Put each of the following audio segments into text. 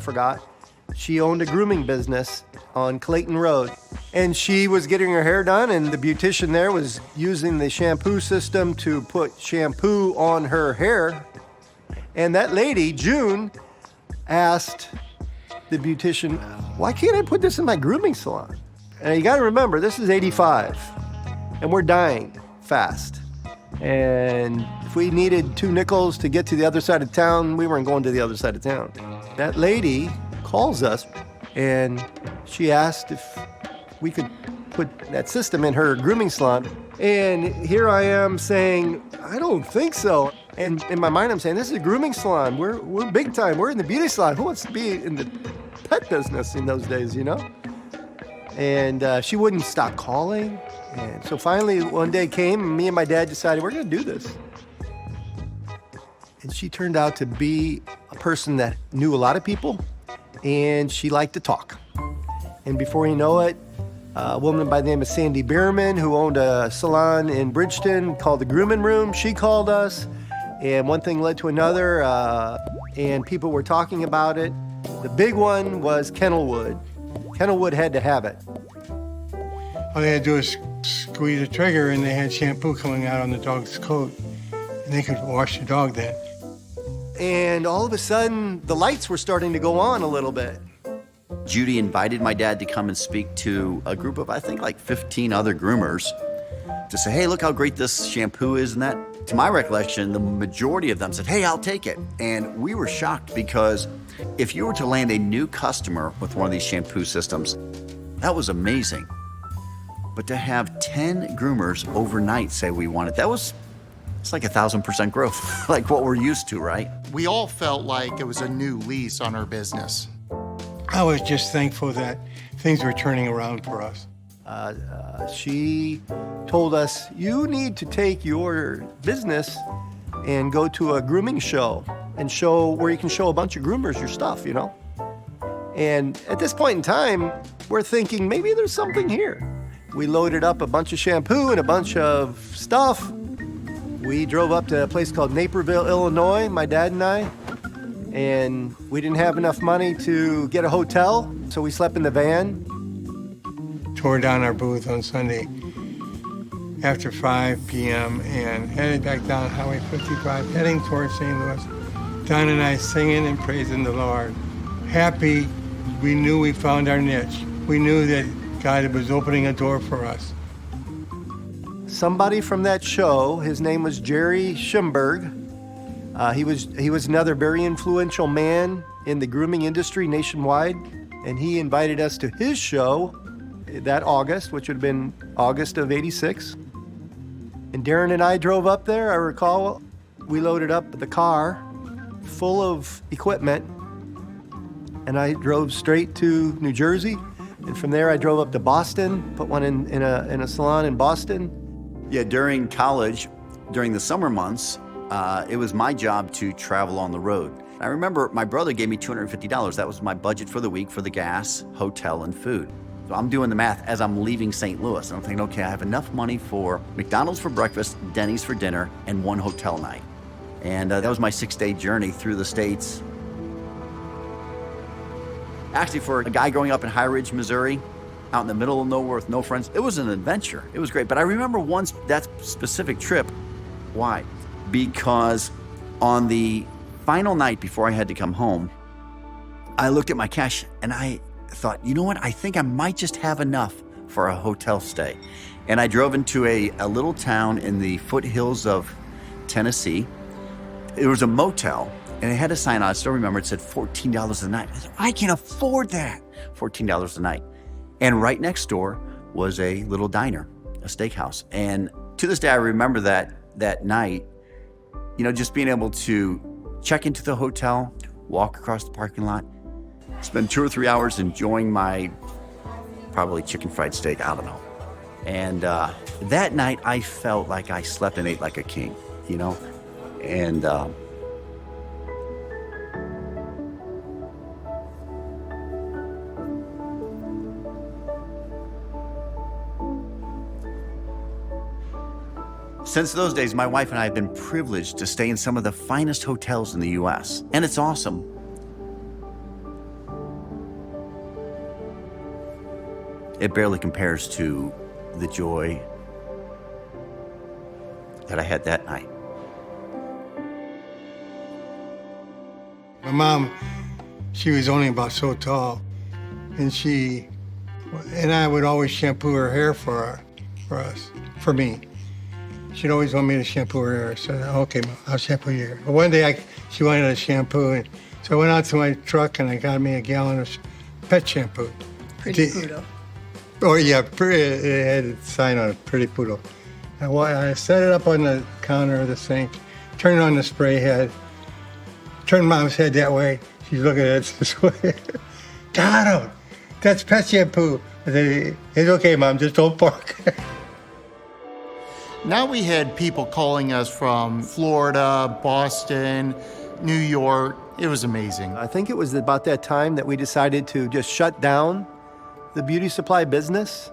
Forgot. She owned a grooming business on Clayton Road. And she was getting her hair done, and the beautician there was using the shampoo system to put shampoo on her hair. And that lady, June, asked the beautician, why can't I put this in my grooming salon? And you gotta remember, this is 85, and we're dying fast. And if we needed 2 nickels to get to the other side of town, we weren't going to the other side of town. That lady calls us, and she asked if we could put that system in her grooming salon. And here I am saying, I don't think so. And in my mind, I'm saying, this is a grooming salon. We're big time. We're in the beauty salon. Who wants to be in the pet business in those days, you know? And she wouldn't stop calling. And so finally, one day came, and me and my dad decided we're going to do this. And she turned out to be a person that knew a lot of people, and she liked to talk. And before you know it, a woman by the name of Sandy Bierman, who owned a salon in Bridgeton called the Grooming Room, she called us, and one thing led to another, and people were talking about it. The big one was Kennelwood. Kennelwood had to have it. All they had to do was squeeze a trigger, and they had shampoo coming out on the dog's coat, and they could wash the dog then. And all of a sudden, the lights were starting to go on a little bit. Judy invited my dad to come and speak to a group of, I think, like 15 other groomers to say, hey, look how great this shampoo is and that. To my recollection, the majority of them said, hey, I'll take it. And we were shocked because if you were to land a new customer with one of these shampoo systems, that was amazing. But to have 10 groomers overnight say we want it, it's like 1,000% growth, like what we're used to, right? We all felt like it was a new lease on our business. I was just thankful that things were turning around for us. She told us, you need to take your business and go to a grooming show and show where you can show a bunch of groomers your stuff, you know? And at this point in time, we're thinking maybe there's something here. We loaded up a bunch of shampoo and a bunch of stuff. We drove up to a place called Naperville, Illinois, my dad and I, and we didn't have enough money to get a hotel, so we slept in the van. Tore down our booth on Sunday after 5 p.m. and headed back down Highway 55, heading towards St. Louis. Don and I singing and praising the Lord. Happy, we knew we found our niche. We knew that God was opening a door for us. Somebody from that show, his name was Jerry Schimberg. He was another very influential man in the grooming industry nationwide, and he invited us to his show that August, which would have been August of '86. And Darren and I drove up there. I recall we loaded up the car full of equipment, and I drove straight to New Jersey. And from there, I drove up to Boston, put one in a salon in Boston. Yeah, during college, during the summer months, it was my job to travel on the road. I remember my brother gave me $250. That was my budget for the week for the gas, hotel, and food. So I'm doing the math as I'm leaving St. Louis. And I'm thinking, okay, I have enough money for McDonald's for breakfast, Denny's for dinner, and one hotel night. And that was my 6-day journey through the States. Actually, for a guy growing up in High Ridge, Missouri, out in the middle of nowhere with no friends, it was an adventure. It was great. But I remember once that specific trip. Why? Because on the final night before I had to come home, I looked at my cash and I thought, you know what? I think I might just have enough for a hotel stay. And I drove into a little town in the foothills of Tennessee. It was a motel, and it had a sign on it. I still remember it said $14 a night. I said, I can't afford that. $14 a night. And right next door was a little diner, a steakhouse. And to this day, I remember that night, you know, just being able to check into the hotel, walk across the parking lot, spend 2 or 3 hours enjoying my probably chicken fried steak, I don't know. And that night, I felt like I slept and ate like a king, you know? And since those days, my wife and I have been privileged to stay in some of the finest hotels in the U.S., and it's awesome. it barely compares to the joy that I had that night. My mom, she was only about so tall, and I would always shampoo her hair for me. She'd always want me to shampoo her hair. So, okay, Mom, I'll shampoo your hair. But one day she wanted a shampoo, and so I went out to my truck and I got me a gallon of pet shampoo. Pretty poodle. Oh yeah, it had a sign on it, Pretty Poodle. And I set it up on the counter of the sink, turned on the spray head, turned Mom's head that way. She's looking at it this way. Donald, that's pet shampoo. I said, it's okay, Mom, just don't bark. Now we had people calling us from Florida, Boston, New York. It was amazing. I think it was about that time that we decided to just shut down the beauty supply business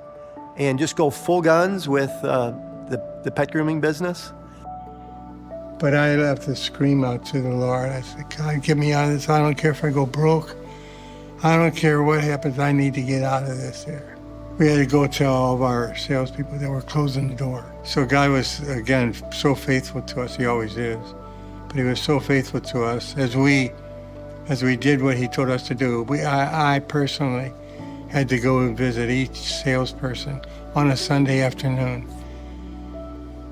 and just go full guns with the pet grooming business. But I have to scream out to the Lord. I said, God, get me out of this. I don't care if I go broke. I don't care what happens. I need to get out of this here. We had to go tell all of our salespeople that we're closing the door. So God was, again, so faithful to us. He always is. But he was so faithful to us as we did what he told us to do. I personally had to go and visit each salesperson on a Sunday afternoon.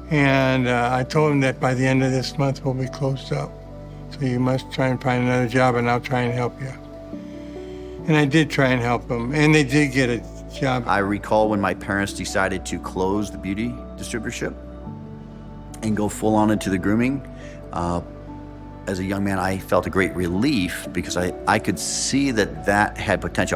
And I told him that by the end of this month we'll be closed up. So you must try and find another job and I'll try and help you. And I did try and help them, and they did get a job. I recall when my parents decided to close the beauty distributorship and go full on into the grooming. As a young man, I felt a great relief because I could see that had potential.